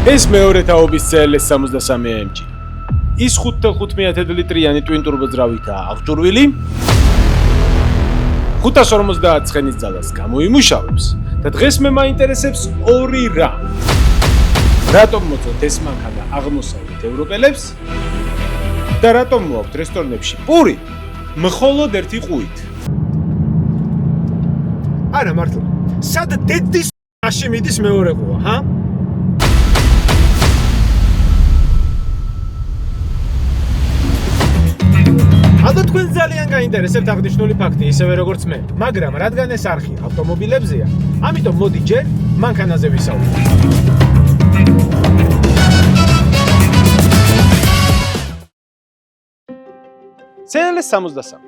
ეს მეორე თაობის CLS 63 AMG. ის 5.5 ლიტრიანი twin turbo ძრავითაა აღჭურვილი. 550 ცხენის ძალას გამოიმუშავებს და დღეს მე მაინტერესებს ორი რამ. რატომ მოწოთ ეს მანქანა აღმოსავლეთ ევროპელებს და რატომ მოაქვთ რესტორნებში პური მხოლოდ ერთი ყუით? არა მართლა. სად დედის მაშინ მიდის მეორე ყუა, ჰა? ალბათ თქვენ ძალიან გაინტერესებთ აღნიშნული ფაქტი, ისევე როგორც მე, მაგრამ რადგან ეს არხი ავტომობილებზეა, ამიტომ მოდი ჯერ მანქანაზე ვისაუბროთ. CLS 63.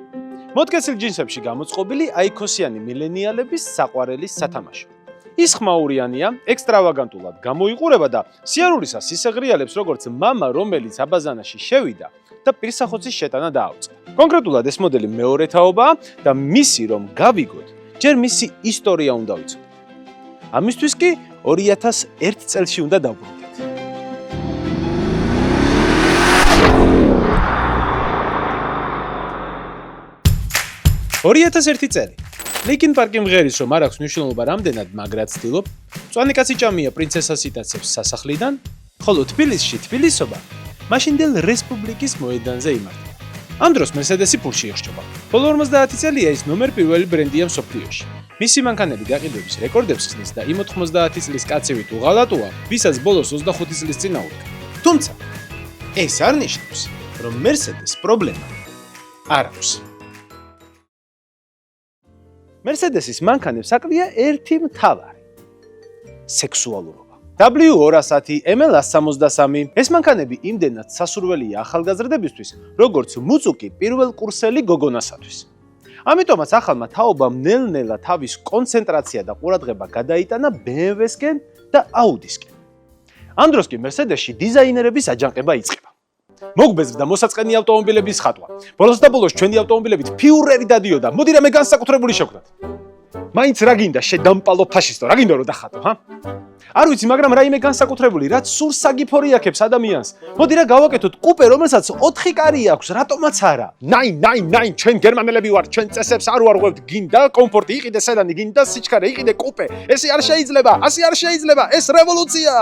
მოდკეცილ ჯინსებში გამოწყობილი აიქოსიანი მილენიალების საყვარელის სათამაშო. ის ხმაურიანია, ექსტრავაგანტულად გამოიყურება და სიარულისას ისეღრიალებს როგორც მამა, რომელიც აბაზანაში შევიდა და პირსახოცის შეტანა დააუწყა. კონკრეტულად ეს მოდელი მეორე თაობაა და მისი რომ გავიგოთ, ჯერ მისი ისტორია უნდა ვიცოდეთ. ამისთვის კი 2001 წელში უნდა დავბრუნდეთ. 2001 წელი. ლინკინ პარკი მღერის რომ არ აქვს მნიშვნელობა რამდენად მაგრად ცდილობ, მწვანე კაცი ჭამია პრინცესას იტაცებს სასახლიდან, ხოლო თბილისში თბილისობა მაშინდელ რესპუბლიკის მოედანზე იმართება. ამ დროს მერსედესი ფულში იხსჯობა. ბოლო 50 წელია ის ნომერ პირველი ბრენდია მსოფლიოში. მისი მანქანები გაყიდვების რეკორდებს ხსნის და იმ 90 წლის კაცივით უღალატოა, ვისაც ბოლოს 25 წლის წინ აუდგა. თუმცა ეს არ ნიშნავს, რომ მერსედეს პრობლემა არ აქვს. მერსედესის მანქანებს აკლია ერთი მთავარი სექსუალურობა. W200, ML163 ეს მანქანები იმდენად სასურველია ახალგაზრდებისთვის, როგორც მუწუკი პირველ კურსელი გოგონასათვის. ამიტომაც ახალმა თაობამ ნელ-ნელა თავის კონცენტრაცია და ყურადღება გადაიტანა BMW-სკენ და Audi-სკენ. ამ დროს კი მერსედესში დიზაინერების აჯანყება იწყება. მოგბეზრდა მოსაწყენი ავტომობილების ხატვა. ბოლოს და ბოლოს ჩვენი ავტომობილებით ფიურერი დადიოდა. მოდი რა მე განსაკუთრებული შევქმნათ. მაინც რა გინდა შედამპალო ფაშისტო, რა გინდა რომ დახატო, ჰა? არ ვიცი, მაგრამ რაიმე განსაკუთრებული, რაც სულ საგიფორი აქებს ადამიანს. მოდი რა გავაკეთოთ კუპე, რომელსაც 4 კარი აქვს, რატომაც არა? ნაი, ჩვენ გერმანელები ვართ, ჩვენ წესებს არ ვარღვევთ, გინდა კომფორტი, იყიდე სედანი, გინდა სიჩქარე, იყიდე კუპე. ესე არ შეიძლება, ასე არ შეიძლება, ეს რევოლუცია.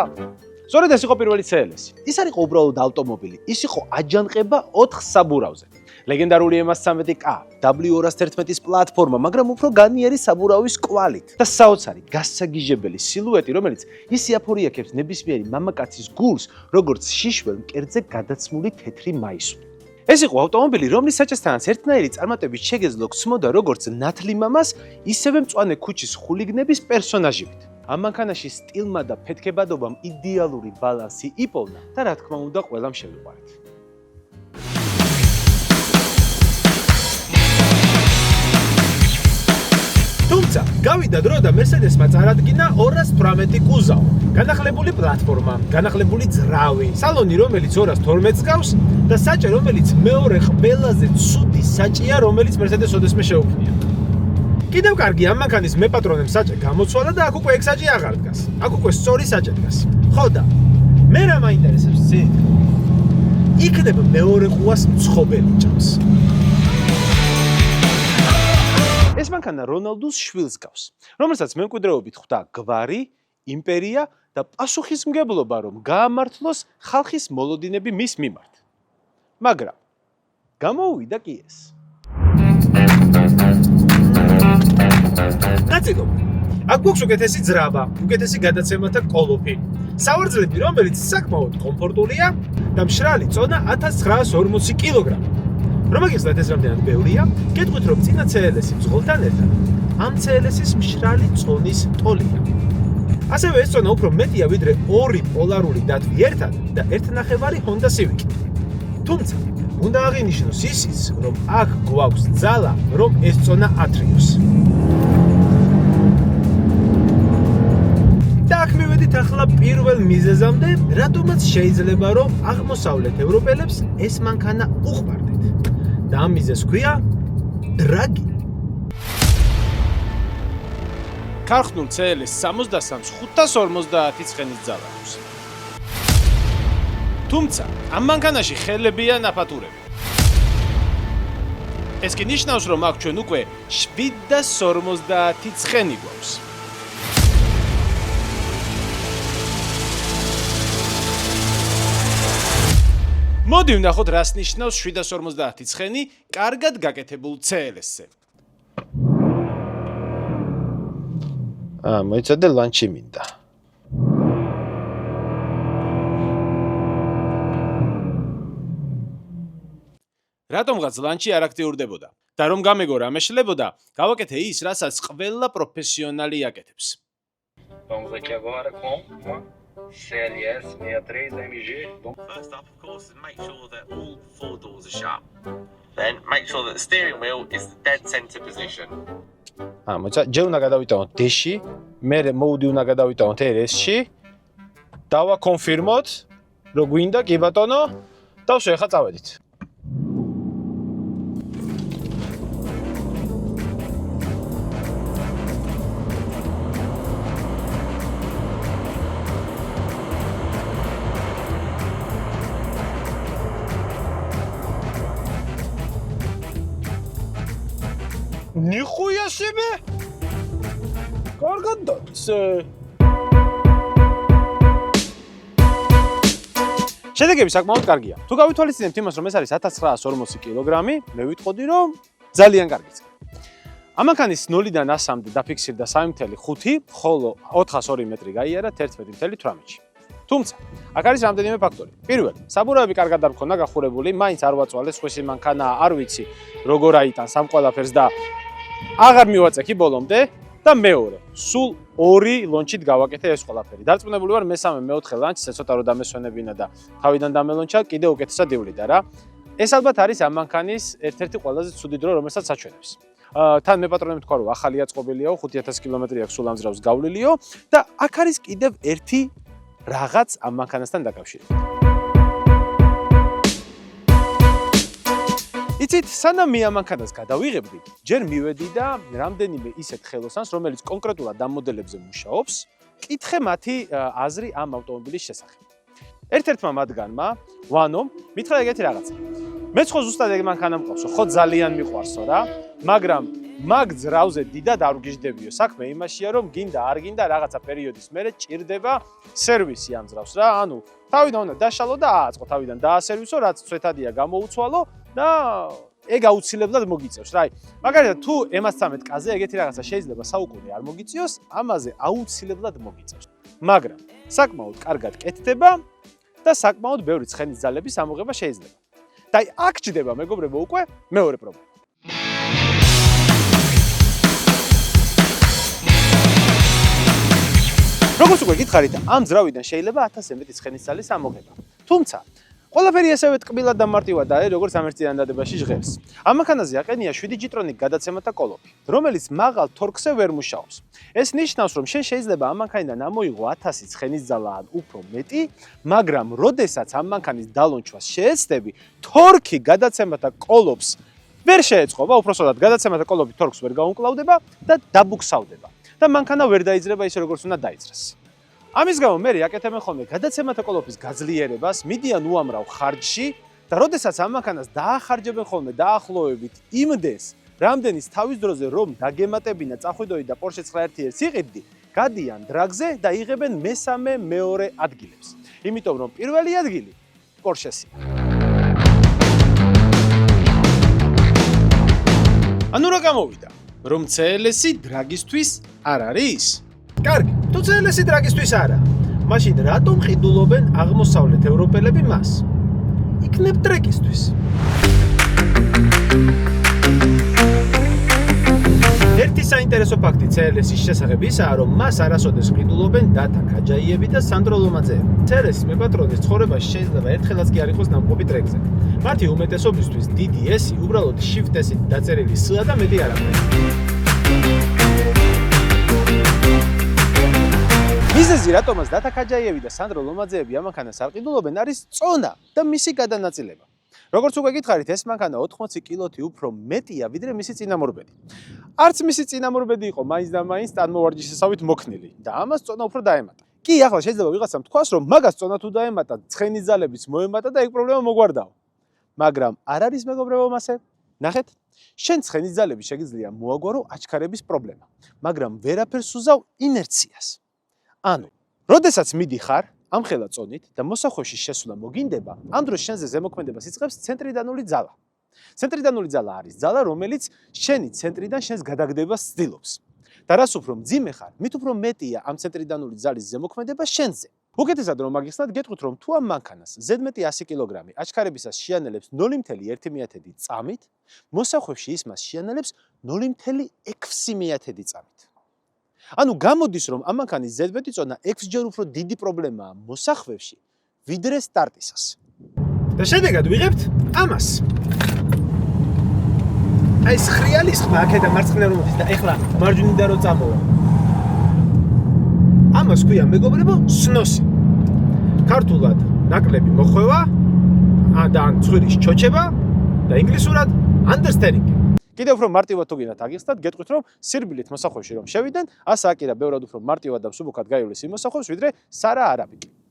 სწორედ ეს იყო პირველი CLS. ის არ იყო უბრალოდ ავტომობილი, ის იყო აჯანყება 4 საბურავზე. ლეგენდარული M13K, W211-ის პლატფორმა, მაგრამ უფრო განიერი საბურავის კვალით და საოცარი გასაგიჟებელი სილუეტი, რომელიც ის იაფორიაქებს ნებისმიერი მამაკაცის გულს, როგორც შიშველ მკერდზე გადაცმული თეთრი მაისური. ეს იყო ავტომობილი, რომლის საჭესთანაც ერთნაირი წარმატებით შეგეძლო გცმოდა როგორც ნათლი მამას, ისევე მწვანე ქუჩის ხულიგნების პერსონაჟივით. ამ მანქანაში სტილმა და ფეთქებადობამ იდეალური ბალანსი იპოვნა და რა თქმა უნდა ყველამ შევიყვარეთ. თუმცა გავიდა დრო და მერსედესმა წარადგინა 218 კუზავი, განახლებული პლატფორმა, განახლებული ძრავი, სალონი რომელიც 212 გავს და საჭე რომელიც მეორე ყველაზე ცუდი საჭია რომელიც მერსედეს ოდესმე შეუქმნია. კიდევ კარგი ამ მანქანის მეპატრონემ საჭე გამოცვალა და აქ უკვე ეგ საჭი აღარ დგას. აქ უკვე სწორი საჭე დგას. ხო და მე რა მაინტერესებს ცით? იქნებ მეორე ყუას მცხობელი ჭამს. ეს მანქანა რონალდუს შვილს გავს, რომელსაც მემკვიდრეობით ხვდა გვარი, იმპერია და პასუხისმგებლობა, რომ გაამართლოს ხალხის მოლოდინები მის მიმართ. მაგრამ გამოუვიდა კი ეს. ნაციკო, აქ გვაქვს უკეთესი ძრავა, უკეთესი გადაცემათა კოლოფი, სავარძლები, რომელიც საკმაოდ კომფორტულია და მშრალი წონა 1940 კილოგრამი. რომ აგიხსნათ ეს რამდენად ბევრია, გეტყვით რომ წინა CLS-ი მძღოლთან ერთად ამ CLS-ის მშრალი წონის ტოლია. ასევე ეს წონა უფრო მეტია ვიდრე 2 პოლარული დათვი ერთად და 1.5 Honda Civic. თუმცა უნდა აღინიშნოს ისიც, რომ აქ გვაქვს ძალა, რომ ეს წონა ათრიოს. და აქ მივედით ახლა პირველ მიზეზამდე, რატომაც შეიძლება რომ აღმოსავლეთ ევროპელებს ეს მანქანა უყვარდეთ. და ამ მიზეზს ქვია დრაგი. ქარხნულ CLS 63-ს 550 ცხენის ძალა აქვს. თუმცა ამ მანქანაში ხელებია ნაფათურები. ეს კი ნიშნავს, რომ აქ ჩვენ უკვე 750 ცხენი გვაქვს. მოდი ვნახოთ, რას ნიშნავს 750 ცხენი კარგად გაკეთებულ CLS-ზე. მოიცადე ლანჩი მინდა. რატომღაც ლანჩი არ აქტიურდებოდა და რომ გამეგო რამე შლებოდა, გავაკეთე ის, რასაც ყველა პროფესიონალი აკეთებს. Vamos aqui agora com uma CLS 63 MG. First up, of course, is make sure that all four doors are shut. Then make sure that the steering wheel is the dead center position. მოიცა, ჯერ უნდა გადავიტანოთ D-ში, მე მოუდი უნდა გადავიტანოთ RS-ში. დავაკონფირმოთ, რომ გვინდა, კი ბატონო, და ვსო, ეხლა წავედით. Нихуя себе! Კარგად დაწე. შედეგები საკმაოდ კარგია. თუ გავითვალისწინებთ იმას, რომ ეს არის 1940 კილოგრამი, მე ვიტყოდი, რომ ძალიან კარგია. ამ მანქანის 0-დან 100-მდე დაფიქსირდა 3.5, ხოლო 402 მეტრი გაიარა 11.18-ში. თუმცა, აქ არის რამდენიმე ფაქტორი. პირველი, საბურავები კარგად არ მქონდა გახურებული, მაინც არ ვაწვალეს, ხვისი მანქანაა, არ ვიცი, როგორ აიტანს ამ ყველაფერს და აღარ მივაწექი ბოლომდე და მეორე, სულ 2 ლონჩით გავაკეთე ეს ყველაფერი. დარწმუნებული ვარ, მესამე, მეოთხე ლანჩს ცოტა რომ დამესვენებინა და თავიდან დამელონჩა, კიდე უკეთესად ივლიდა რა. ეს ალბათ არის ამ მანქანის ერთ-ერთი ყველაზე ცუდი დრო, რომელსაც საჩვენებს. თან მე პატრონები თქვა, რომ ახალი აწყობილიაო, 5000 კილომეტრი აქვს სულ ამძრავს გავლილიო და აქ არის კიდევ ერთი რაღაც ამ მანქანასთან დაკავშირებით. იცით, სანამ მე ამ მანქანას გადავიღებდი, ჯერ მივედი და რამდენიმე ისეთ ხელოსანს, რომელიც კონკრეტულად ამ მოდელებზე მუშაობს, კითხე მათი აზრი ამ ავტომობილის შესახებ. ერთ-ერთმა მათგანმა, ვანომ, მითხრა ეგეთი რაღაცა. მეც ხო ზუსტად ეგ მანქანა მყავსო, ხო ძალიან მიყვარსო რა, მაგრამ მაგ ძრავზე დიდად არ ვგიჟდებიო. საქმე იმაშია, რომ გინდა არ გინდა რაღაცა პერიოდის მერე ჭირდება სერვისი ამ ძრავს რა. ანუ თავიდან უნდა დაშალო და ააწყო, თავიდან დაასერვისო, რაც ცვეთადია გამოუცვალო და ეგ აუცილებლად მოგიწევს რა. მაგალითად, თუ M13 კაზე ეგეთი რაღაცა შეიძლება საუკუნე არ მოგიწიოს, ამაზე აუცილებლად მოგიწევს. მაგრამ საკმაოდ კარგად კეთდება და საკმაოდ ბევრი ცხენის ძალების ამოღება შეიძლება. და აქ ჭდება მეგობრებო უკვე მეორე პრობლემა. როგორც უკვე გითხარით, ამ ძრავიდან შეიძლება 1000-ზე მეტი ცხენის ძალის ამოღება. თუმცა, ყველაფერი ასევე ტკბილად და მარტივად არის, როგორც ამერწიან დადებაში ჟღერს. ამ მანქანაზე აყენია 7G ტრონიკ გადაცემათა კოლოფი, რომელიც მაღალ თორქზე ვერ მუშაობს. ეს ნიშნავს, რომ შენ შეიძლება ამ მანქანიდან ამოიღო 1000 ცხენის ძალა ან უფრო მეტი, მაგრამ როდესაც ამ მანქანის დალონჩვას შეეცდები, თორქი გადაცემათა კოლოფს ვერ შეეწყობა, უпроსტად გადაცემათა კოლოფი თორქს ვერ გაუმკლავდება და დაბუქსავდება. და მანქანა ვერ დაიძრება ისე როგორც უნდა დაიძრას. ამის გამო მე აკეთებენ ხოლმე გადაცემათა კოლოფის გაძლიერებას, მიდიან უამრავ ხარჯში და როდესაც ამ მანქანას დაახარჯებენ ხოლმე დაახლოებით იმდეს, რამდენის თავის დროზე რომ დაგემატებინა, წახვიდოდი და Porsche 911-ს იყიდდი, გადიან დრაგზე და იღებენ მესამე, მეორე ადგილებს. იმიტომ რომ პირველი ადგილი Porsche-სია. ანუ რა გამოვიდა? რომ CLS-ი დრაგისთვის არ არის? კარგი, თუ CLS-ი დრაგისთვის არა, მაშინ რატომ ყიდულობენ აღმოსავლეთ ევროპელები მას? იქნებ ტრეკისთვის. ერთი საინტერესო ფაქტი CLS-ის შესახებ ისაა, რომ მას არასოდეს ყიდულობენ დათა ქაჯაიები და სანდრო ლომაძეები. CLS-ის მეპატრონის ცხოვრებაში შეიძლება ერთხელაც კი არ იყოს ნამყოფი ტრეკზე. მათი უმეტესობისთვის დიდი S-ი უბრალოდ Shift S-ით დაწერილი S-ა და მეტი არაფერი. მიზეზი, რატომაც დათა ქაჯაიები და სანდრო ლომაძეები ამ მანქანას არ ყიდულობენ, არის წონა და მისი გადანაწილება. როგორც უკვე გითხარით, ეს მანქანა 80 კილოთი უფრო მეტია, ვიდრე მისი წინამორბედი. არც მისი წინამორბედი იყო მაინც და მაინც ტანმოვარჯიშესავით მოქნილი და ამას წონა უფრო დაემატა. კი, ახლა შეიძლება ვიღაცამ თქვას, რომ მაგას წონა თუ დაემატა, ცხენის ძალებიც მოემატა და ეგ პრობლემა მოგვარდაო. მაგრამ არ არის მეგობრებო მასე? ნახეთ, შენ ცხენის ძალები შეგიძლია მოაგვარო აჩქარების პრობლემა, მაგრამ ვერაფერს უზავ ინერციას. ანუ, როდესაც მიდიხარ ამ ხელა წონით და მოსახვევში შესვლა მოგინდება, ამ დროს შენზე ზემოქმედებას იწყებს ცენტრიდანული ძალა. ცენტრიდანული ძალა არის ძალა, რომელიც შენი ცენტრიდან შენს გადაგდებას ცდილობს. და რას უფრო მძიმე ხარ, მით უფრო მეტია ამ ცენტრიდანული ძალის ზემოქმედება შენზე. უკეთესად რომ მაგიხსნათ, გეტყვით რომ თუ ამ მანქანას ზედმეტი 100 კილოგრამი აჩქარებისას შეანელებს 0.1 წამით, მოსახვევში ის მას შეანელებს 0.6 წამით. ანუ გამოდის რომ ამ მანქანის ზედმეტი წონა 6 ჯერ უფრო დიდი პრობლემაა მოსახვევში, ვიდრე სტარტისას. და შედეგად ვიღებთ ამას. აი ეს ხრიალის ხმა აქედა მარცხნიდან რომ მოდის და ეხლა მარჯვნიდან რომ წამოვა. ამას ქვია მეგობრებო სნოსი. ქართულად ნაკლები მოხვევა, და ან ცხვირის ჩოჩება და ინგლისურად understanding. კიდევ უფრო მარტივად თუ გინდათ აგიხსნათ, გეტყვით რომ სირბილით მოსახვევში რომ შევიდნენ, ასე აკირა ბევრად უფრო მარტივად და მსუბუქად გაივლის იმ მოსახვევს, ვიდრე სარა არაბიკი.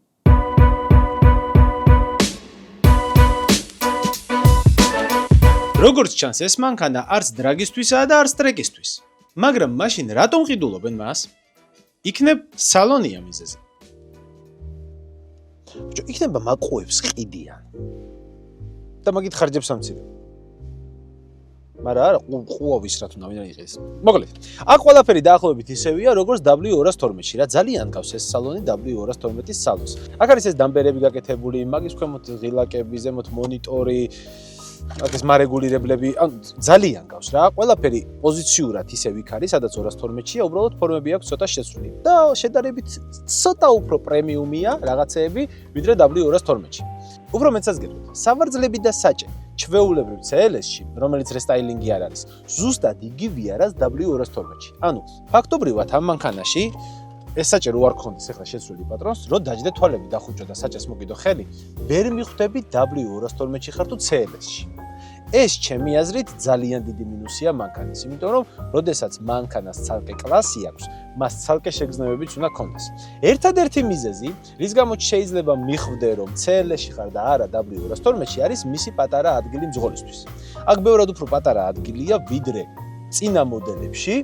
როგორც ჩანს, ეს მანქანა არც დრაგისთვისაა და არც ტრეკისთვის. მაგრამ მაშინ რატომ ყიდულობენ მას? იქნებ სალონია მიზეზი. ბიჭო, იქნება მაყუებს ყიდიან. და მაგით ხარჯებს ამცირებ. მაგრამ არა, ყუავის რა თუნდა ვინ აიღეს. მოკლედ, აქ ყველაფერი დაახლოებით ისევია, როგორც W212-ში, რა ძალიან გავს ეს სალონი W212-ის სალონს. აქ არის ეს დამბერები გაკეთებული, მაგის ქვემოთ ღილაკები, ზემოთ მონიტორი, აქ ეს მარეგულირებლები, ანუ ძალიან გავს რა. ყველაფერი პოზიციურად ისევ იქ არის, სადაც 212-ია, უბრალოდ ფორმები აქვს ცოტა შეცვლილი. და შედარებით ცოტა უფრო პრემიუმია რაღაცეები, ვიდრე W212-ში. უფრო მეცაც გეტყვით, სავარძლები და საჭე ჩვეულებრივ CLS-ში, რომელიც რესტაილინგი არ არის, ზუსტად იგივეა, რაც W212-ში. ანუ, ფაქტობრივად ამ მანქანაში ეს საჭე რო არ გქონდეს ახლა შეცვლილი პატრონს, რო დაჯდე თვალები დახუჭო და საჭეს მოგიდო ხელი, ვერ მიხვდები W212-ში ხარ თუ CLS-ში. ეს ჩემი აზრით ძალიან დიდი მინუსია მანქანის, იმიტომ რომ როდესაც მანქანას ცალკე კლასი აქვს, მას ცალკე შეგრძნებებიც უნდა ქონდეს. ერთადერთი მიზეზი, რის გამოც შეიძლება მიხვდე რომ CLS-ში ხარ და არა W212-ში არის მისი პატარა ადგილი მძღოლისთვის. აქ ბევრად უფრო პატარა ადგილია ვიდრე წინა მოდელებში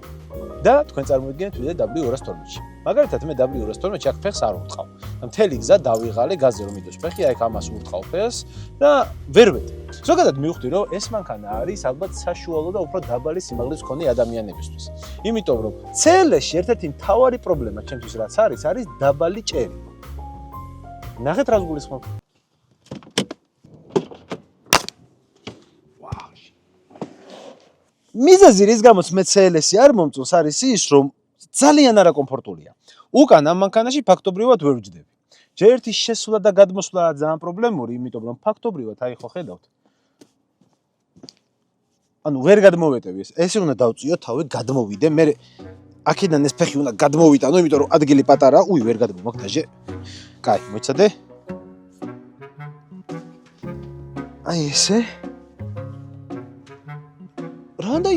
და თქვენ წარმოვიდგინეთ ვიდრე W212-ში. მაგალითად მე W212-ში აქ ფეხს არ ვურტყავ. მთელი გზა დავიღალე გაზზე რომ მიდოს ფეხი, აი ამას ვურტყავ ფეხს და ვერ ვედი. ზოგადად მივხვდი რომ ეს მანქანა არის ალბათ საშუალო და უფრო დაბალი სიმაღლის მქონე ადამიანებისთვის. იმიტომ რომ CLS-ში ერთ-ერთი მთავარი პრობლემა ჩემთვის რაც არის დაბალი ჭერი. ნახეთ რას გულისხმობ. მიზეზი რის გამოც მე CLS-ი არ მომწონს არის ის რომ ძალიან არაკომფორტულია. უკან ამ მანქანაში ფაქტობრივად ვერ ვჯდები. ჯერ ერთი შესვლა და გადმოსვლა ძალიან პრობლემური, იმიტომ რომ ფაქტობრივად აი ხო ხედავთ. ანუ ვერ გადმოვეტევი ეს. ესე უნდა დავწიო თავი, გადმოვიდე, მე აქედან ეს ფეხი უნდა გადმოვიტანო, იმიტომ რომ ადგილი პატარაა. უი, ვერ გადმოვაკ დაჟე. კაი, მოიცადე. აი ესე. რანდა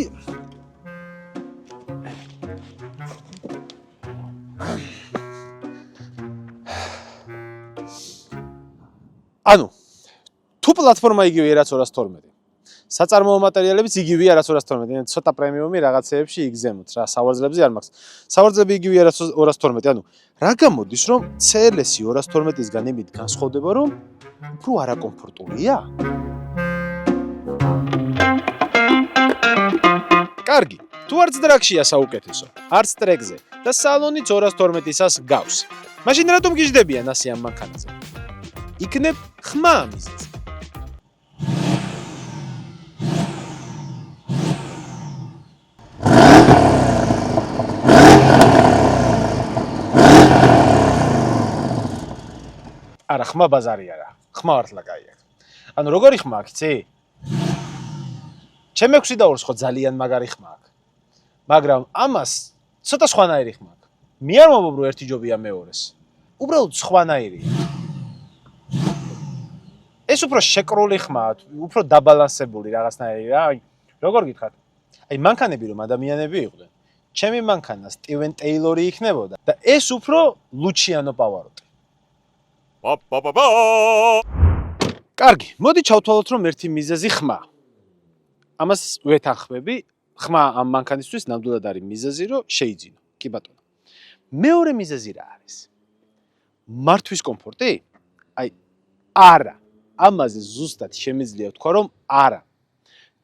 ანუ თუ პლატფორმა იგივეა რაც 212. საწარმოო მატერიალებიც იგივეა რაც 212. ცოტა პრემიუმი რაღაცეებში იგზემოთ რა, სავარძლებზე არ მაქვს. სავარძლები იგივეა რაც 212. ანუ რა გამოდის რომ CLS-ი 212-ისგან იმით განსხვავდება რომ უფრო არაკომფორტულია? კარგი, თუ არც დრაგშია საუკეთესო, არც ტრეკზე და სალონიც 212-ისას გავს. მაშინ რატომ გიждდებიან ასე ამ მანქანაზე? იქნებ ხმა მიზეზი. არა, ხმა ბაზარი არა. ხმა მართლა კაია. ანუ როგორი ხმა აქვს, იცი? ჩემ 6 დაურს ხო ძალიან მაგარი ხმა აქვს. მაგრამ ამას ცოტა სხვანაირი ხმა აქვს. მე არ მომობ რომ ერთი ჯობია მეორეს. უბრალოდ სხვანაირია. ეს უფრო შეკრული ხმაა, უფრო დაბალანსებული რაღაცნაირი რა. აი, როგორ გითხართ? აი, მანქანები რომ ადამიანები იყვნენ, ჩემი მანქანა სტივენ ტეილორი იქნებოდა და ეს უფრო ლუჩიანო პავაროტი. კარგი, მოდი ჩავთვალოთ, რომ ერთი მიზეზი ხმა. ამას ვეთანხმები, ხმა ამ მანქანისთვის ნამდვილად არის მიზეზი, რომ შეიძინო. კი ბატონო. მეორე მიზეზი რა არის? მართვის კომფორტი? აი, არა. ამაზე ზუსტად შემიძლია ვთქვა, რომ არა.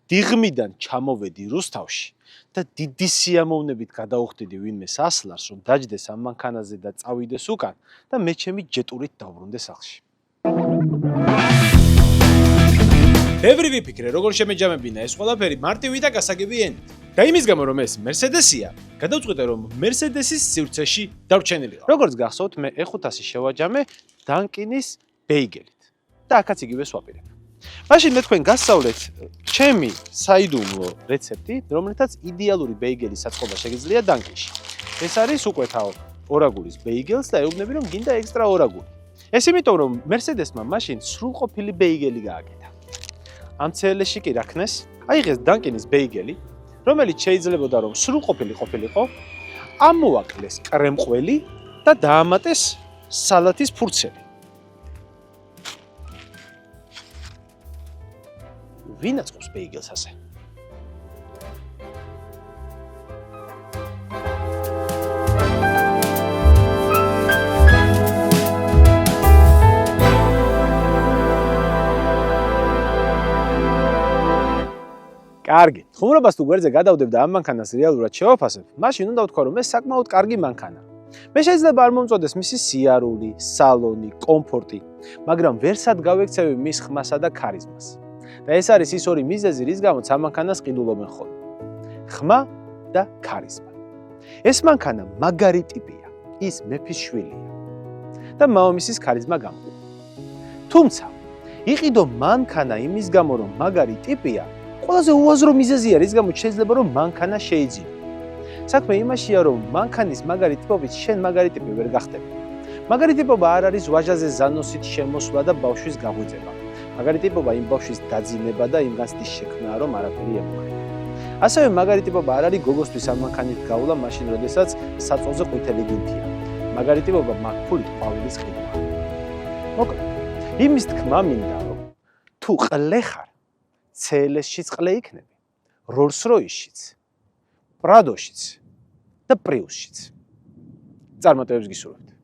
დიღმიდან ჩამოვედი რუსთავში და დიდი სიამოვნებით გადავხვდიდი ვინმე სასლარს, რომ დაჯდეს ამ მანქანაზე და წავიდეს უკან და მე ჩემი ჯეტურით დავბრუნდე სახლში. ბევრი ვიფიქრე, როგორ შემეჯამებინა ეს ყველაფერი მარტივი და გასაგები ენით. და იმის გამო, რომ ეს Mercedes-ია, გადავწყვიტე, რომ Mercedes-ის სივრცეში დავჩენილიყავ. როგორც გახსოვთ, მე E500 შევაჯამე Dunkin-ის ბეიგელით და აქაც იგივე სვაპირებ. მაშინ მე თქვენ გასწავლეთ ჩემი საიდუმლო რეცეპტი, რომლითაც იდეალური ბეიგელის საწყობა შეგიძლია Dunkin-ში. ეს არის უკვე თავ ორაგულის ბეიგელს და ეუბნები, რომ გინდა ექსტრა ორაგული. ეს იმიტომ, რომ Mercedes-მა მაშინ სრულყოფილი ბეიგელი გააკეთა. ამ CLS-ში კი რაქნეს, აიღეს Dunkin-ის ბეიგელი, რომელიც შეიძლებოდა რომ სრულყოფილი ყოფილიყო, ამოაკლეს კრემყველი და დაამატეს სალათის ფურცელი. ვინ აწყობს ბეიგელს ასე? კარგი, ხუმრობას თუ გვერდზე გადავდებ და ამ მანქანას რეალურად შევაფასებ, მაშინ უნდა ვთქვა, რომ ეს საკმაოდ კარგი მანქანაა. მე შეიძლება არ მომწოდეს მისი სიარული, სალონი, კომფორტი, მაგრამ ვერსად გავექცევი მის ხმასა და ქარიზმას. და ეს არის ის ორი მიზეზი, რის გამოც ამ მანქანას ყიდულობენ ხოლმე. ხმა და ქარიზმა. ეს მანქანა მაგარი ტიპია, ის მეფის შვილია. და მამამისის ქარიზმა გამოყო. თუმცა, იყიდო მანქანა იმის გამო, რომ მაგარი ტიპია, ყველაზე უაზრო მიზეზია, რის გამოც შეიძლება რომ მანქანა შეიძინო. საქმე იმაშია, რომ მანქანის მაგარი ტიპობით შენ მაგარი ტიპი ვერ გახდები. მაგარი ტიპობა არ არის ვაჟაზე ზანოსით შემოსვლა და ბავშვის გაღვიძება. მაგარი ტიპობა იმ ბავშვის დაძინება და იმ განცდის შექმნაა, რომ არაფერი ემუქრება. ასევე მაგარი ტიპობა არ არის გოგოსთვის ამ მანქანით გავლა მაშინ, როდესაც საწოლზე ყვითელი გინთია. მაგარი ტიპობა მაგფულით ყვავილის ყიდვა. მოკლედ, იმის თქმა მინდა, რომ თუ ყლე ხარ, CLS-შიც ყლე იქნები, Rolls-Royce-შიც, Prado-შიც და Prius-შიც. წარმატებებს გისურვებთ.